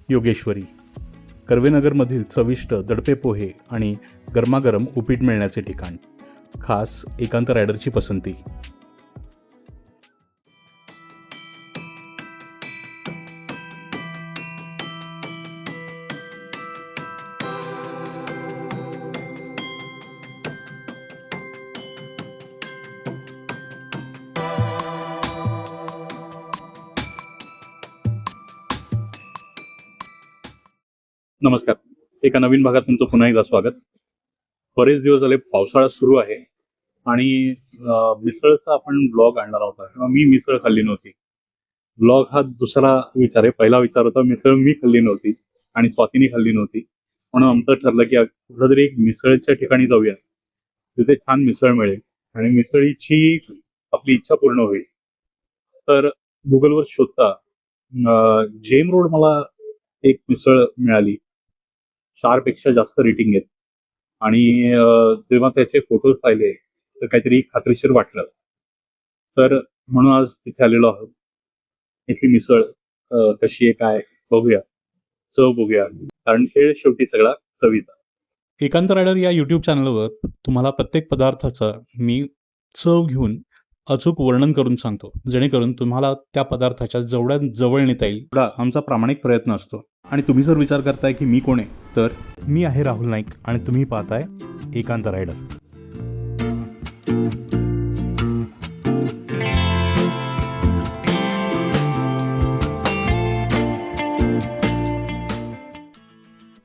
योगेश्वरी, कर्वेनगरमधील चविष्ट दडपे पोहे आणि गरमागरम उपीट मिळण्याचे ठिकाण, खास एकांत रायडरची पसंती. नमस्कार. एका नवीन भागात तुमचं पुन्हा एकदा स्वागत. बरेच दिवस झाले पावसाळा सुरू आहे आणि मिसळचा आपण ब्लॉग आणणार होता किंवा मी मिसळ खाल्ली नव्हती. ब्लॉग हा दुसरा विचार आहे. पहिला विचार होता मिसळ मी खाल्ली नव्हती आणि स्वातीने खाल्ली नव्हती, म्हणून आमचं ठरलं की कुठेतरी एक मिसळच्या ठिकाणी जाऊया, तिथे छान मिसळ मिळेल आणि मिसळीची आपली इच्छा पूर्ण होईल. तर गुगलवर शोधता जेम रोड मला एक मिसळ मिळाली. 4 पेक्षा जास्त रेटिंग आहेत आणि जेव्हा त्याचे फोटोज पाहिले तर काहीतरी खात्रीशीर वाटलं. तर म्हणून आज तिथे आलेलो आहोत. इथली मिसळ कशी आहे काय बघूया, चव बघूया, कारण खेळ शेवटी सगळा चवीचा. एकांत रायडर या यूट्यूब चॅनलवर तुम्हाला प्रत्येक पदार्थाचा मी चव घेऊन अचूक वर्णन करून सांगतो, जेणेकरून तुम्हाला त्या पदार्थाच्या जेवढ्या जवळ नेता येईल एवढा आमचा प्रामाणिक प्रयत्न असतो. आणि तुम्ही जर विचार करताय की मी कोण आहे, तर मी आहे राहुल नाईक आणि तुम्ही पाहताय एकांत रायडर.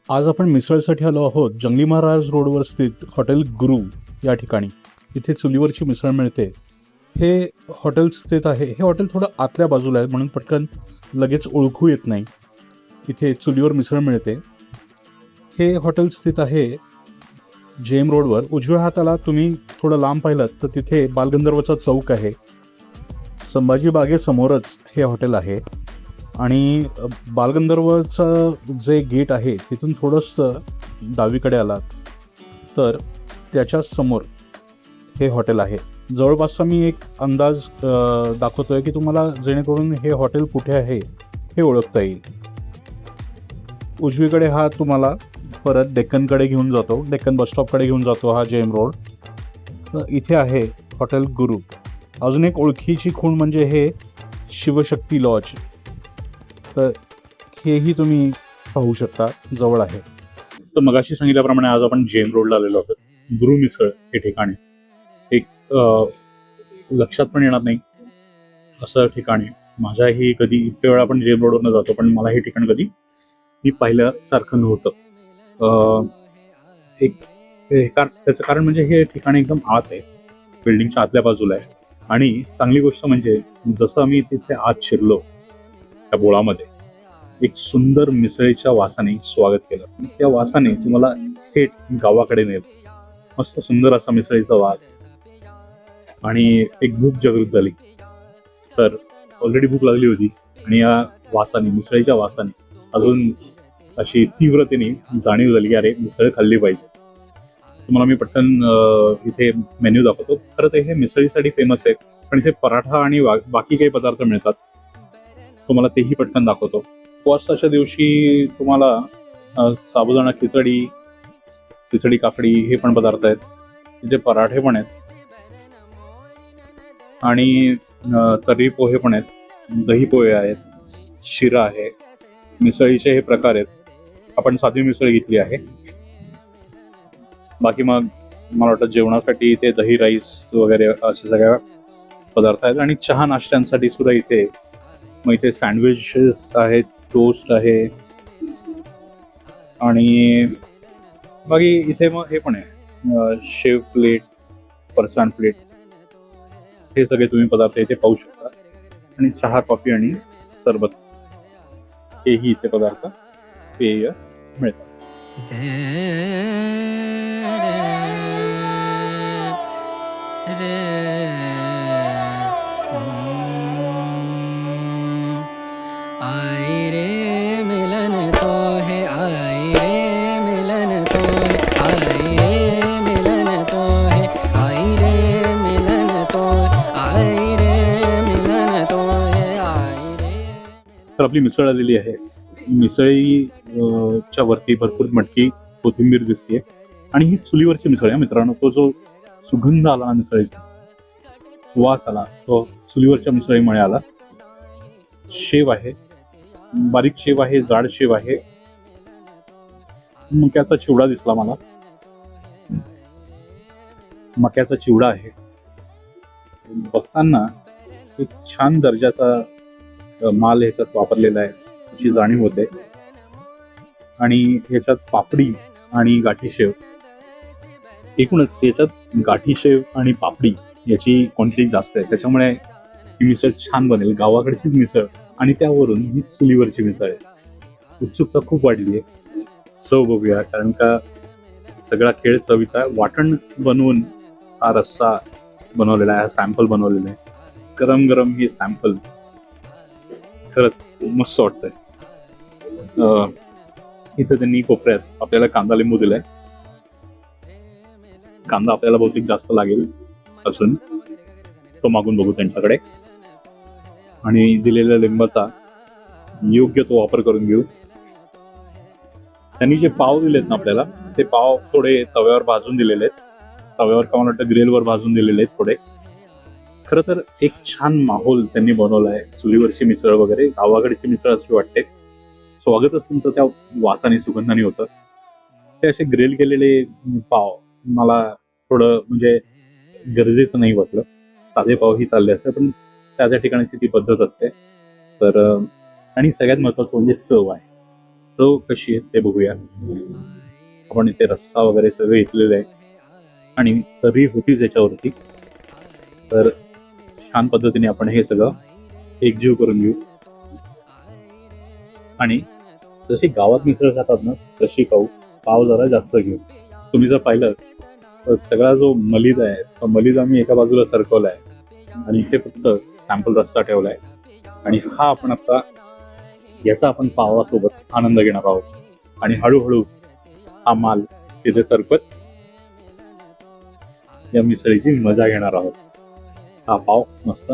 आज आपण मिसळसाठी आलो आहोत जंगली महाराज रोडवर स्थित हॉटेल गुरु या ठिकाणी. इथे चुलीवरची मिसळ मिळते. हे हॉटेल स्थित आहे. हे हॉटेल थोडं आतल्या बाजूला आहे, म्हणून पटकन लगेच ओळखू येत नाही. इथे चुलीवर मिसळ मिळते. हे हॉटेल स्थित आहे जेम रोडवर. उजव्या हाताला तुम्ही थोडं लांब पाहिलं तर तिथे बालगंधर्वचा चौक आहे. संभाजी बागेसमोरच हे हॉटेल आहे आणि बालगंधर्वचं जे गेट आहे तिथून थोडंसं डावीकडे आलात तर त्याच्या समोर हे हॉटेल आहे. जवळपासचा मी एक अंदाज दाखवतोय की तुम्हाला, जेणेकरून हे हॉटेल कुठे आहे हे ओळखता येईल. उजवीकडे हा तुम्हाला परत डेक्कनकडे घेऊन जातो, डेक्कन बसस्टॉपकडे घेऊन जातो हा जेम रोड. इथे आहे हॉटेल गुरु. अजून एक ओळखीची खूण म्हणजे हे शिवशक्ती लॉज, तर हेही तुम्ही पाहू शकता, जवळ आहे. तर मगाशी सांगितल्याप्रमाणे आज आपण जेम रोडला आलेलो आहोत. गुरु मिसळ हे ठिकाण एक लक्षात पण येणार नाही असं ठिकाण आहे. माझ्याही कधी इतक्या वेळा आपण जेम रोडवरनं जातो, पण मला हे ठिकाण कधी मी पाहिल्यासारखं नव्हतं. त्याचं कारण म्हणजे हे ठिकाण एकदम आत आहे, बिल्डिंगच्या आतल्या बाजूला आहे. आणि चांगली गोष्ट म्हणजे जसं आम्ही तिथे आत शिरलो त्या बोळामध्ये, एक सुंदर मिसळीच्या वासाने स्वागत केलं. त्या वासाने तुम्हाला थेट गावाकडे नेलं. मस्त सुंदर असा मिसळीचा वास आणि एक भूक जागृत झाली. तर ऑलरेडी भूक लागली होती आणि या वासाने, मिसळीच्या वासाने अजून अशी तीव्रतेने जाणीव झाली की अरे मिसळ खाल्ली पाहिजे. तुम्हाला मी पटकन इथे मेन्यू दाखवतो. खरं तर हे मिसळीसाठी फेमस आहे, पण इथे पराठा आणि बाकी काही पदार्थ मिळतात. तुम्हाला तेही पटकन दाखवतो. उपवासाच्या दिवशी तुम्हाला साबुदाणा खिचडी, खिचडी काकडी हे पण पदार्थ आहेत. इथे पराठे पण आहेत आणि तर्री पोहे पण आहेत, दही पोहे आहेत, शिरा आहे. मिसळीचे हे प्रकार आहेत. आपण साधी मिसळ घेतली आहे. बाकी मग मला वाटतं जेवणासाठी इथे दही राईस वगैरे असे सगळ्या पदार्थ आहेत आणि चहा नाश्त्यांसाठी सुद्धा इथे, मग इथे सँडविचेस आहेत, टोस्ट आहे आणि बाकी इथे मग हे पण आहे शेव प्लेट, फरसाण प्लेट, हे सगळे तुम्ही पदार्थ इथे पाहू शकता. आणि चहा, कॉफी आणि सरबत हेही इथे पदार्थ पेय मिळतात. आई रे मिलन तो है, आई रे मिलन तो है, आई रे मिलन तो है, आई रे मिलन तो है, आई रे मिलन तो है, आई रे. तर आपली मिसळ आलेली आहे. मिसळी च्या वरती भरपूर मटकी कोथिंबीर दिसते आणि ही चुलीवरची मिसळ आहे मित्रांनो. तो जो सुगंध आला ना मिसळीचा, वास आला, तो चुलीवरच्या मिसळीमुळे आला. शेव आहे, बारीक शेव आहे, जाड शेव आहे, मक्याचा चिवडा दिसला मला. मक्याचा चिवडा आहे. बघताना एक छान दर्जाचा माल ह्याच्यात वापरलेला आहे अशी जाणीव होते. आणि ह्याच्यात पापडी आणि गाठी शेव, एकूणच याच्यात गाठी शेव आणि पापडी याची क्वांटिटी जास्त आहे, त्याच्यामुळे ही मिसळ छान बनेल. गावाकडचीच मिसळ आणि त्यावरून ही चुलीवरची मिसळ आहे. उत्सुकता खूप वाढली आहे. चव बघूया, कारण का सगळा खेळ चवीचा. वाटण बनवून हा रस्सा बनवलेला आहे, हा सॅम्पल बनवलेला आहे. गरम गरम हे सॅम्पल खरंच मस्त वाटतंय. इथे त्यांनी कोपऱ्यात आपल्याला कांदा लिंबू दिलाय. कांदा आपल्याला बहुतेक जास्त लागेल असून तो मागून बघू त्यांच्याकडे आणि दिलेल्या लिंबाचा योग्य तो वापर करून घेऊ. त्यांनी जे पाव दिलेत ना आपल्याला, ते पाव थोडे तव्यावर भाजून दिलेले आहेत. तव्यावर का मला वाटतं ग्रिलवर भाजून दिलेले आहेत थोडे. खरं तर एक छान माहोल त्यांनी बनवला आहे. चुलीवरची मिसळ वगैरे गावाकडची मिसळ अशी वाटते. स्वागतच तुमचं त्या वासाने सुगंधाने होतं. ते असे ग्रिल केलेले पाव मला थोडं म्हणजे गरजेचं नाही वाटलं. साधे पाव ही चालले असते, पण त्या त्या ठिकाणची ती पद्धत असते. तर आणि सगळ्यात महत्वाचं म्हणजे चव आहे. चव कशी आहे ते बघूया. आपण इथे रस्सा वगैरे सगळं घेतलेलं आहे आणि तरी होतीच याच्यावरती. तर छान पद्धतीने आपण हे सगळं एकजीव करून घेऊ आणि जशी गावात मिसळ खातात ना तशी खाऊ. पाव जरा जास्त घेऊ. तुम्ही जर पाहिलं तर सगळा जो मलिद आहे तो मलिद आम्ही एका बाजूला सरकवलाय आणि इथे फक्त सॅम्पल रस्सा ठेवलाय. आणि हा आपण आता याचा आपण पावासोबत आनंद घेणार आहोत आणि हळूहळू हा माल तिथे सरकत या मिसळीची मजा घेणार आहोत. हा पाव मस्त.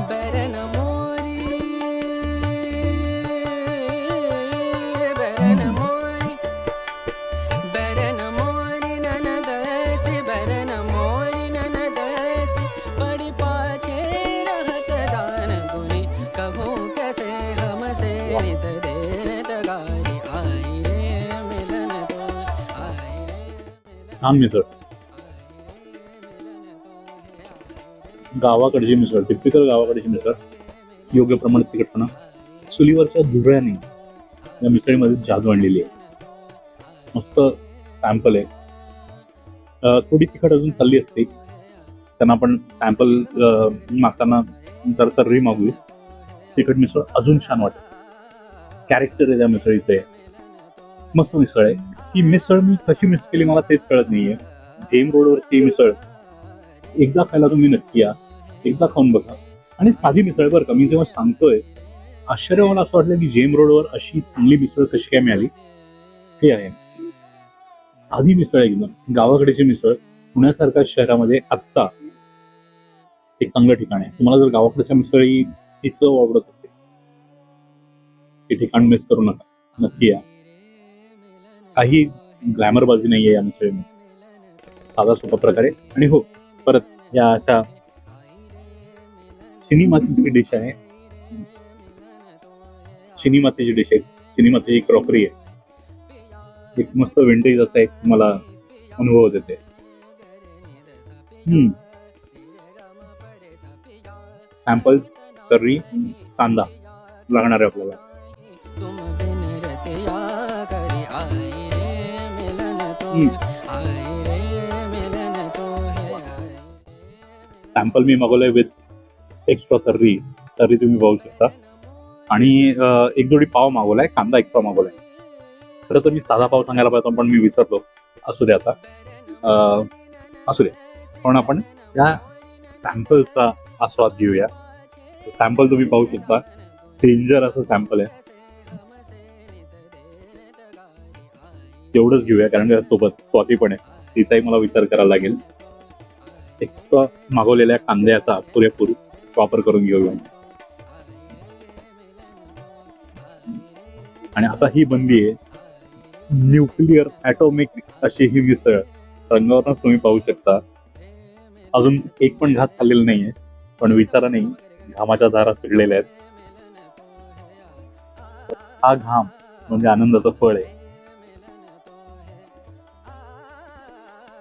बरन मोरी बरन मोरी बरन मोरी ननदसी बरन मोरी ननदसी बड़ी पाछे रहत जान गुनी कहूँ कैसे हमसे नित देत गारी आई रे मिलन तो आई रे छान मिसळ. गावाकडची मिसळ, टिपिकल गावाकडची मिसळ. योग्य प्रमाणात तिखटपणा. चुलीवरच्या धुरळ्याने या मिसळीमध्ये जादू आणलेली आहे. मस्त सॅम्पल आहे. थोडी तिखट अजून खाल्ली असते त्यांना आपण सॅम्पल मागताना जर तर्री मागू. तिखट मिसळ अजून छान वाटत. कॅरेक्टर आहे त्या मिसळीचं आहे. मस्त मिसळ आहे. ही मिसळ मी कशी मिस केली मला तेच कळत नाहीये. जेम रोडवरची मिसळ एकदा खायला तुम्ही नक्की या, एकदा खाऊन बघा. आणि साधी मिसळ बरं का, मी जेव्हा सांगतोय आश्चर्य मला असं वाटलं की जेम रोडवर अशी चांगली मिसळ कशी काय मिळाली. हे आहे साधी मिसळ, एकदम गावाकडेची मिसळ. पुण्यासारख्या शहरामध्ये आत्ता एक चांगलं ठिकाण आहे. तुम्हाला जर गावाकडच्या मिसळी ही चव आवडत असेल, हे ठिकाण मिस करू नका, नक्की या. काही ग्लॅमरबाजी नाहीये या मिसळीमध्ये, साधा सोपा प्रकारे. आणि हो, परत या अशा चिनी मातीची डिश आहे. चिनी मातीची डिश आहे, चिनी मातीची क्रॉकरी आहे. एक मस्त विंटेज असा एक मला अनुभव देते. सॅम्पल करी कांदा लागणार आहे आपल्याला. तुम बिन रतिया करी आई रे मिलन तो आई रे मिलन तो है आई. सॅम्पल मी मागवलंय विथ एक्स्ट्रा तर्री. तर्री तुम्ही पाहू शकता. आणि एक जोडी पाव मागवलाय, कांदा एक्स्ट्रा मागवलाय. खरं तर मी साधा पाव सांगायला पाहिजे पण मी विसरलो. असू दे आता, असू दे. पण आपण या सॅम्पलचा आस्वाद घेऊया. सॅम्पल तुम्ही पाहू शकता, डेंजर असं सॅम्पल आहे. तेवढंच घेऊया कारण सोबत स्वाती पण आहे, तिचाही मला विचार करायला लागेल. एक्स्ट्रा मागवलेल्या कांद्याचा पुरेपूर वापर करून घेऊया. आणि आता ही बनली आहे न्यूक्लिअर ॲटॉमिक अशी ही मिसळ. रंगावरच तुम्ही पाहू शकता. अजून एक पण घास खाल्लेला नाहीये, पण विचारा नाही, घामाच्या धारा सुटलेल्या आहेत. हा घाम म्हणजे आनंदाचं फळ आहे.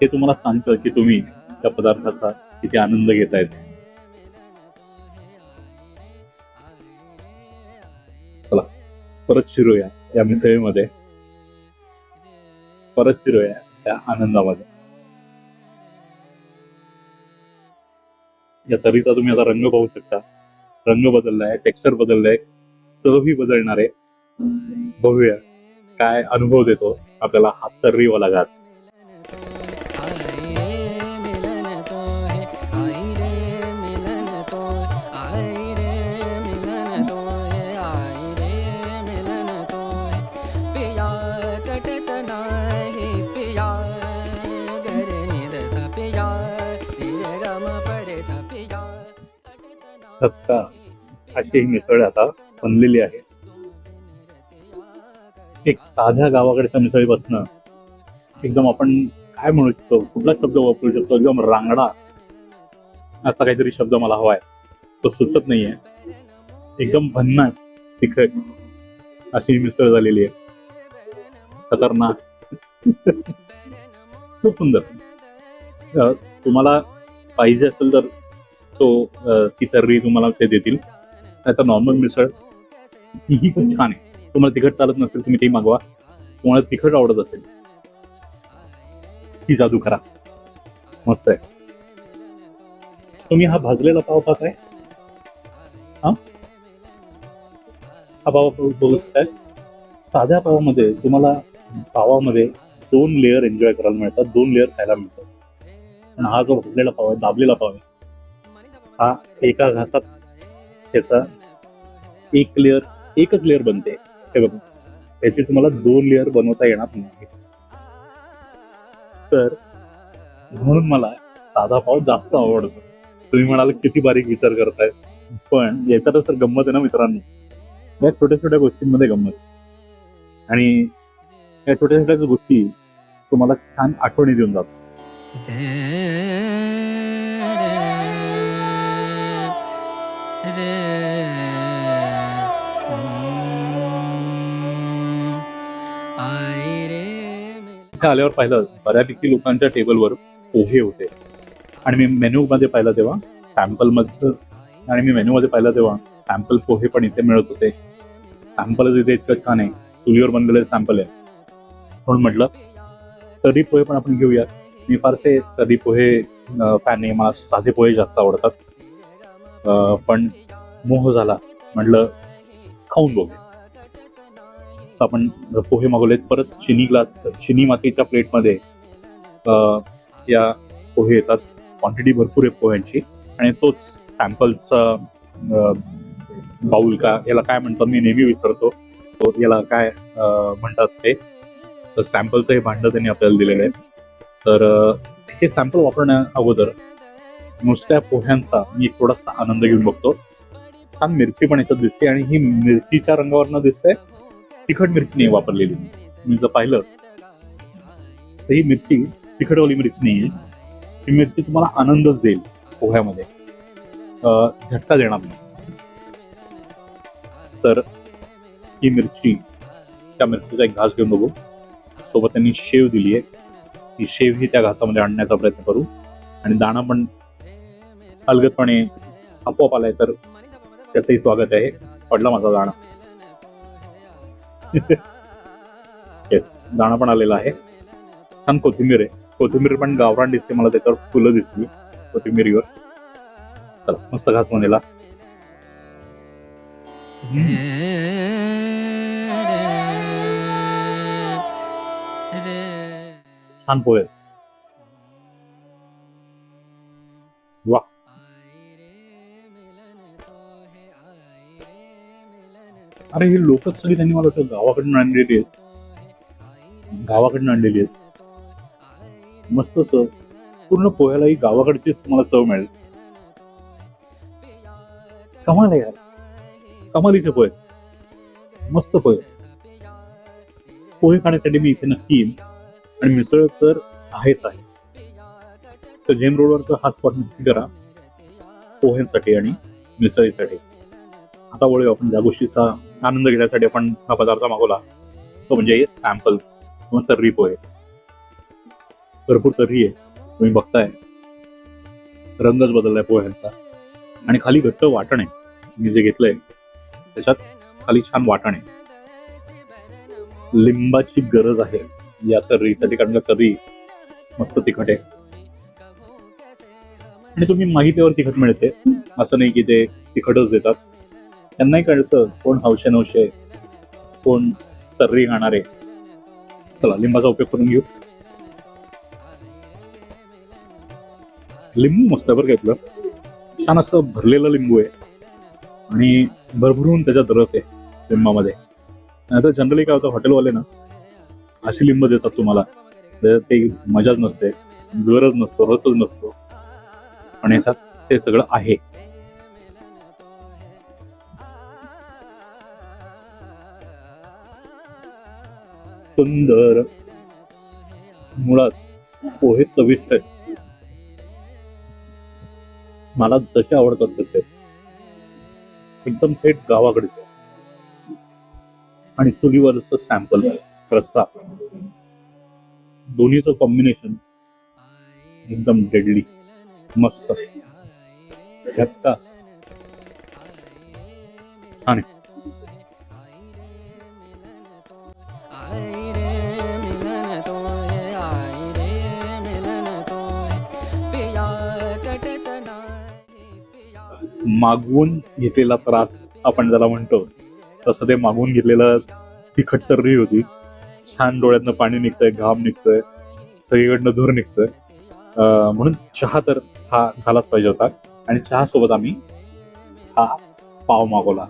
हे तुम्हाला सांगतं की तुम्ही त्या पदार्थाचा किती आनंद घेतायत. चला परत शिरूया या मिसळीमध्ये, परत शिरूया त्या आनंदामध्ये. या तरीचा तुम्ही आता रंग पाहू शकता. रंग बदललाय, टेक्स्चर बदललाय, चवही बदलणार आहे. बघूया काय अनुभव देतो आपल्याला हा तर्रीवाला घास. सत्ता अशी ही मिसळ आता बनलेली आहे. एक साध्या गावाकडच्या मिसळीपासनं एकदम आपण काय म्हणू शकतो, कुठला शब्द वापरू शकतो, एकदम रांगडा असा काहीतरी शब्द मला हवाय, तो सुचत नाहीये. एकदम भन्नाट तिखट अशी मिसळ झालेली आहे. खतरनाक. खूप सुंदर. तुम्हाला पाहिजे असेल तर ती तर्री तुम्हाला ते देतील. नाहीतर नॉर्मल मिसळ तीही खूप छान आहे. तुम्हाला तिखट चालत नसेल तुम्ही ती मागवा. तुम्हाला तिखट आवडत असेल ती जादू करा. मस्त आहे. तुम्ही हा भाजलेला पाव खाताय? हा पाव बघू शकताय. साध्या पावामध्ये तुम्हाला पावामध्ये 2 लेअर एन्जॉय करायला मिळतात, 2 लेअर खायला मिळतात. पण हा जो भाजलेला पाव आहे, दाबलेला पाव आहे, हा एका घासात त्याचा एकच लेअर बनते. हे बघा, त्याची तुम्हाला 2 लेअर बनवता येणार नाही. तर म्हणून मला साधा पाव जास्त आवडतो. तुम्ही म्हणाल किती बारीक विचार करताय, पण याच्यातच तर गंमत आहे ना मित्रांनो. या छोट्या छोट्या गोष्टींमध्ये गंमत. आणि या छोट्या छोट्या गोष्टी तुम्हाला छान आठवणी देऊन जातात. इथे आल्यावर पाहिलं बऱ्यापैकी लोकांच्या टेबलवर पोहे होते. आणि मी मेन्यू मध्ये पाहिलं तेव्हा सॅम्पल पोहे पण इथे मिळत होते. सॅम्पलच इथे इतकं छान आहे, चुलीवर बनलेले सॅम्पल आहे. म्हणून म्हटलं तर्री पोहे पण आपण घेऊया. मी फारसे तर्री पोहे फॅन नाही, मला साधे पोहे जास्त आवडतात. पण मोह झाला, म्हटलं खाऊन बघू. आपण पोहे मागवलेत. परत चिनी मातीच्या प्लेटमध्ये या पोहे येतात. क्वांटिटी भरपूर आहे पोह्यांची. आणि तोच सॅम्पलचा बाउल का याला काय म्हणतात मी नेहमी विसरतो. याला काय म्हणतात ते. तर सॅम्पलचं हे भांडं त्यांनी आपल्याला दिलेलं आहे. तर हे सॅम्पल वापरण्या अगोदर नुसत्या पोह्यांचा मी थोडासा आनंद घेऊन बघतो. छान मिरची पण याच्यात दिसते आणि ही मिरचीच्या रंगावरनं दिसते. तिखट मिरची नाही वापरलेली. मी जर पाहिलं तर ही मिरची तिखटवाली मिरची नाहीये. ही मिरची तुम्हाला आनंदच देईल पोह्यामध्ये, झटका देणार नाही. तर ही मिरची, त्या मिरचीचा एक घास घेऊन बघू. सोबत त्यांनी शेव दिली आहे. ही शेव ही त्या घासामध्ये आणण्याचा प्रयत्न करू. आणि दाणा पण अलगदपणे आपोआप आलाय, तर त्याचंही स्वागत आहे. पडला माझा दाणा. येस, दाणा पण आलेला आहे. छान कोथिंबीर आहे. कोथिंबीर पण गावरान दिसते मला, त्याच्यावर फुलं दिसली कोथिंबीरीवर. चला मस्त घास बनलेला. छान पोहे. वा. अरे ही लोकच सगळी त्यांनी मला वाटतं गावाकडनं आणलेली आहेत. मस्त चव. पूर्ण पोह्यालाही गावाकडचीच तुम्हाला चव मिळेल. कमाल आहे यार, कमालीचे पोहे, मस्त पोहे. पोहे खाण्यासाठी मी इथे नक्की येईन. आणि मिसळ तर आहेच आहे. तर जेम रोडवरचा हा स्पॉट नक्की करा पोह्यांसाठी आणि मिसळीसाठी. आता वळूया आपण ज्या गोष्टीचा आनंद घेण्यासाठी आपण हा पदार्थ मागवला तो म्हणजे सॅम्पल किंवा तर्री पोहे. भरपूर तर्री आहे, तुम्ही बघताय रंगच बदललाय पोह्यांचा. आणि खाली घट्ट वाटण आहे मी जे घेतलंय त्याच्यात, खाली छान वाटण आहे. लिंबाची गरज आहे या तर्रीसाठी कारण का तर्री मस्त तिखट आहे. आणि तुम्ही माहितीवर तिखट मिळते असं नाही की ते तिखटच देतात. त्यांनाही कळतं कोण हौशे नवशे कोण तर्री खाणार आहे. चला लिंबाचा उपयोग करून घेऊ. लिंबू मस्त बरं घेतलं, छान असं भरलेलं लिंबू आहे आणि भरभरून त्याच्यात रस आहे लिंबामध्ये. आता जनरली काय होतं हॉटेलवाले ना अशी लिंब देतात तुम्हाला, ते मजाच नसते, गरज नसतो, रसच नसतो. आणि याच्यात ते सगळं आहे. सुंदर. मुळात पोहे चविष्ट आहेत, मला जसे आवडतात तसे एकदम थेट गावाकडचे. आणि चुलीवरचं सॅम्पल रस्सा दोन्हीचं कॉम्बिनेशन एकदम डेडली मस्त झक्कास छान आहे. आई रे मिलन तो है, आई रे मिलन तो है, पिया कटत नाही पिया. मागवून घेतलेला त्रास आपण ज्याला म्हणतो तसं ते मागवून घेतलेलं तिखट तर्री होती. छान डोळ्यातनं पाणी निघतंय, घाम निघतोय, सगळीकडनं धूर निघतोय. म्हणून चहा तर हा झालाच पाहिजे होता. आणि चहा सोबत आम्ही हा पाव मागवला.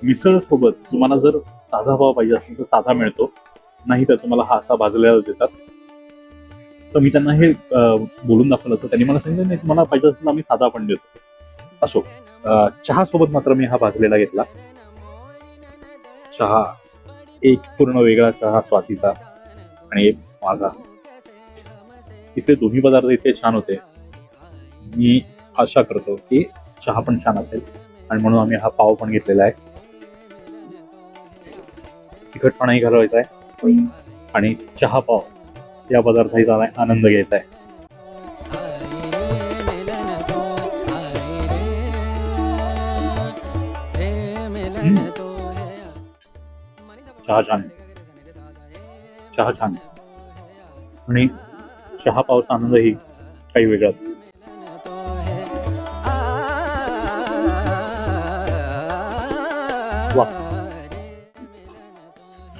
मिसळ सोबत तुम्हाला जर साधा पाव पाहिजे असेल तर साधा मिळतो, नाही तर तुम्हाला हा असा भाजलेला देतात. तर मी त्यांना हे बोलून दाखवलं तर त्यांनी मला सांगितलं नाही तुम्हाला पाहिजे असेल तर आम्ही साधा पण देतो. असो, चहा सोबत मात्र मी हा भाजलेला घेतला. चहा एक पूर्ण वेगळा चहा स्वातीचा आणि एक माझा. इथे दोन्ही पदार्थ इतके छान होते. मी आशा करतो की चहा पण छान असेल आणि म्हणून आम्ही हा पाव पण घेतलेला आहे. तिखटपणाही घालवायचा आहे आणि चहा पाव या पदार्थाचा आनंद घ्यायचा आहे. चहा छान, चहा छान आणि चहा पावचा आनंदही काही वेगळाच. वा,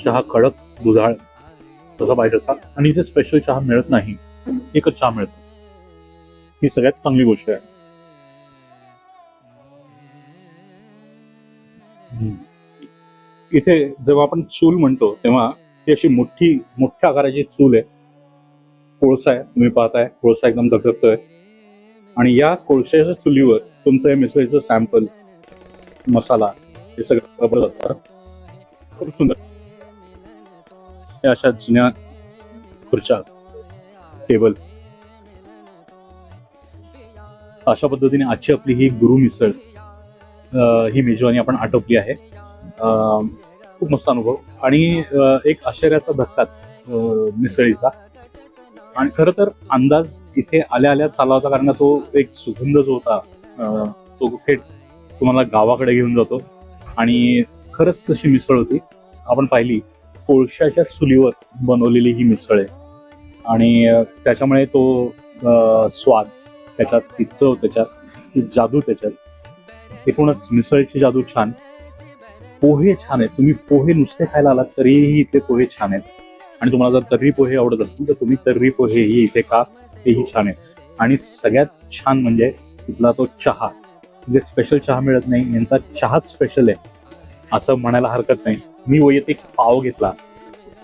चहा कडक दुधाळ तसा पाहिजे होता. आणि इथे स्पेशल चहा मिळत नाही, एकच चहा मिळतो. ही सगळ्यात चांगली गोष्ट आहे. इथे जेव्हा आपण चूल म्हणतो तेव्हा ती अशी मोठ्या आकाराची चूल आहे. कोळसा आहे, तुम्ही पाहताय कोळसा एकदम धगधगतोय. आणि या कोळशाच्या चुलीवर तुमचं हे मिसळीचं सॅम्पल मसाला हे सगळं बरं जातं. खूप सुंदर. अशा जुन्या खुर्च्या, टेबल, अशा पद्धतीने आजची आपली ही गुरु मिसळ ही मेजवानी आपण आटोपली आहे. खूप मस्त अनुभव आणि एक आश्चर्याचा धक्काच मिसळीचा. आणि खरं तर अंदाज इथे आल्या आल्या चालला होता कारण तो एक सुगंध जो होता तो थेट तुम्हाला गावाकडे घेऊन जातो. आणि खरंच तशी मिसळ होती. आपण पाहिली कोळशाच्या चुलीवर बनवलेली ही मिसळ आहे आणि त्याच्यामुळे तो स्वाद त्याच्यात, ती चव त्याच्यात, ती जादू त्याच्यात. एकूणच मिसळची जादू छान. पोहे छान आहेत. तुम्ही पोहे नुसते खायला आलात तरीही इथे पोहे छान आहेत. आणि तुम्हाला जर तर्री पोहे आवडत असतील तर तुम्ही तर्री पोहे ही इथे खा, हेही छान आहे. आणि सगळ्यात छान म्हणजे इथला तो चहा, म्हणजे स्पेशल चहा मिळत नाही, यांचा चहाच स्पेशल आहे असं म्हणायला हरकत नाही. मी वैयक्तिक पाव घेतला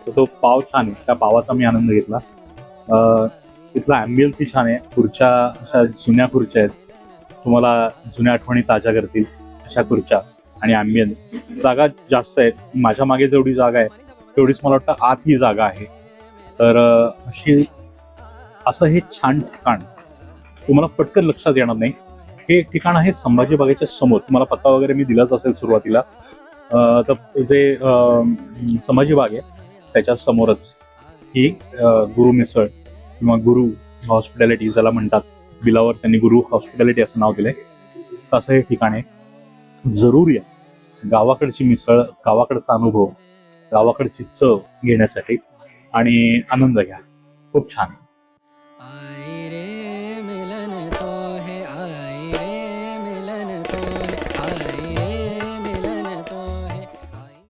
तर तो पाव छान आहे, त्या पावाचा मी आनंद घेतला. तिथला ॲम्बियन्सही छान आहे. खुर्च्या अशा जुन्या खुर्च्या आहेत, तुम्हाला जुन्या आठवणी ताज्या करतील अशा खुर्च्या आणि ॲम्बियन्स. जागा जास्त आहेत. माझ्या मागे जेवढी जागा आहे तेवढीच मला वाटतं आत ही जागा आहे. तर असं हे छान ठिकाण तुम्हाला पटकन लक्षात येणार नाही. हे ठिकाण आहे संभाजी बागेच्या समोर. तुम्हाला पत्ता वगैरे मी दिलाच असेल सुरुवातीला. तर जे संभाजी बाग आहे त्याच्या समोरच ही गुरु मिसळ किंवा गुरु हॉस्पिटॅलिटी ज्याला म्हणतात, बिलावर त्यांनी गुरु हॉस्पिटॅलिटी असं नाव दिलंय. तर असं हे ठिकाण आहे. जरूर या. गावाकडची मिसळ, गावाकडचा अनुभव, गावाकडची चव घेण्यासाठी आणि आनंद घ्या. खूप छान.